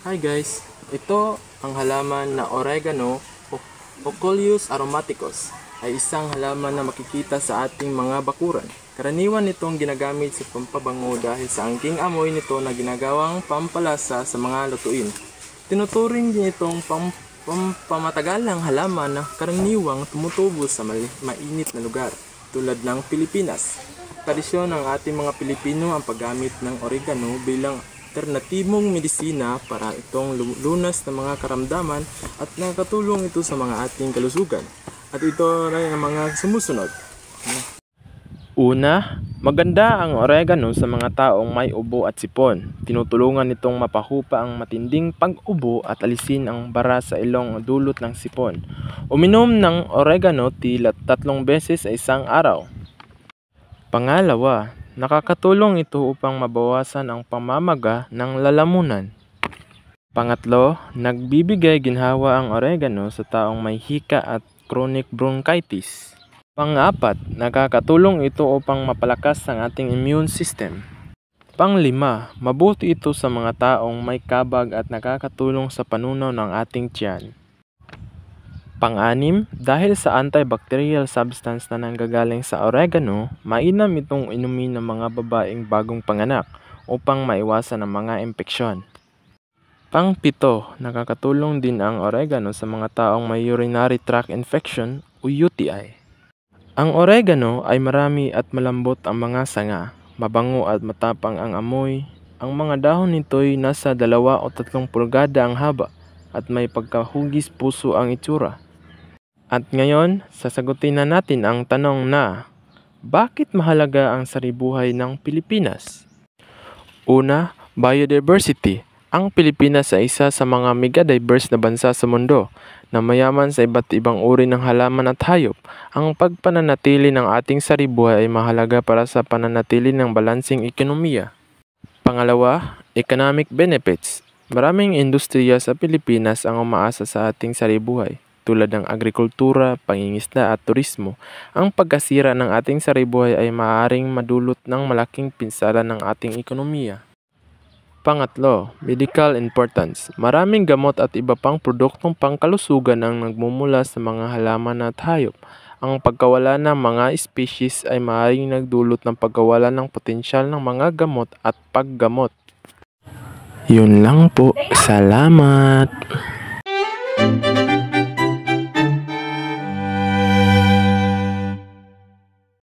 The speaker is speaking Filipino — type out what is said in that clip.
Hi guys, ito ang halaman na oregano o Ocoleus aromaticus ay isang halaman na makikita sa ating mga bakuran. Karaniwan nitong ginagamit sa pampabango dahil sa angking amoy nito na ginagawang pampalasa sa mga lutuin. Tinuturing din itong pampamatagalang halaman na karaniwang tumutubo sa mainit na lugar tulad ng Pilipinas. Tradisyon ng ating mga Pilipino ang paggamit ng oregano bilang alternatibong medisina para itong lunas ng mga karamdaman at nakatulong ito sa mga ating kalusugan. At ito rin ang mga sumusunod. Una, maganda ang oregano sa mga taong may ubo at sipon. Tinutulungan nitong mapahupa ang matinding pag-ubo at alisin ang bara sa ilong dulot ng sipon. Uminom ng oregano tila 3 beses sa isang araw. Pangalawa, nakakatulong ito upang mabawasan ang pamamaga ng lalamunan. Pangatlo, nagbibigay ginhawa ang oregano sa taong may hika at chronic bronchitis. Pang-apat, nakakatulong ito upang mapalakas ang ating immune system. Pang-lima, mabuti ito sa mga taong may kabag at nakakatulong sa panunaw ng ating tiyan. Pang-anim, dahil sa antibacterial substance na nanggagaling sa oregano, mainam itong inumin ng mga babaeng bagong panganak upang maiwasan ang mga impeksyon. Pang-pito, nakakatulong din ang oregano sa mga taong may urinary tract infection o UTI. Ang oregano ay marami at malambot ang mga sanga, mabango at matapang ang amoy. Ang mga dahon nito'y nasa 2 o 3 pulgada ang haba at may pagkahugis puso ang itsura. At ngayon, sasagutin na natin ang tanong na, bakit mahalaga ang saribuhay ng Pilipinas? Una, biodiversity. Ang Pilipinas ay isa sa mga mega-diverse na bansa sa mundo na mayaman sa iba't ibang uri ng halaman at hayop. Ang pagpananatili ng ating saribuhay ay mahalaga para sa pananatili ng balansing ekonomiya. Pangalawa, economic benefits. Maraming industriya sa Pilipinas ang umaasa sa ating saribuhay, tulad ng agrikultura, pangingisda at turismo. Ang pagkasira ng ating saribuhay ay maaaring madulot ng malaking pinsala ng ating ekonomiya. Pangatlo, medical importance. Maraming gamot at iba pang produktong pangkalusugan ang nagmumula sa mga halaman at hayop. Ang pagkawala ng mga species ay maaaring nagdulot ng pagkawala ng potensyal ng mga gamot at paggamot. Yun lang po. Salamat!